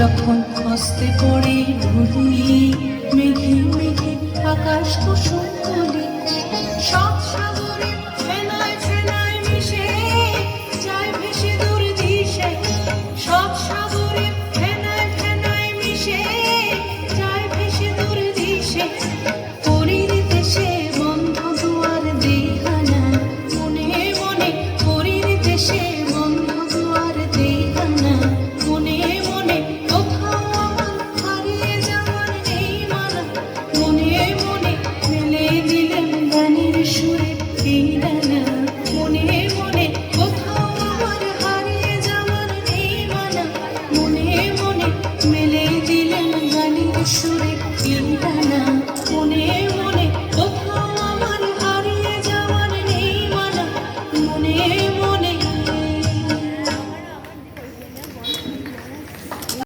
যখন হস্তে পড়ে ধুলি, মেঘে মেঘে আকাশ কুসুম তুলি, সব সাগরে ফেনায় ফেনায় মিশে যায় ভেসে দূর দিশে, সব সাগরে ফেনায় ফেনায় মিশে যায় ভেসে দূর দিশে। পরীর দেশে বন্ধ দুয়ার দেখানা, মনে মনে পরীর দেশে বন্ধ দুয়ার দেখানা, মনে মনে কোথাও আমার হারিয়ে যাওয়ার নেই মানা, মনে মনে মেলে দিলেন গানের সুরে এই ডানা।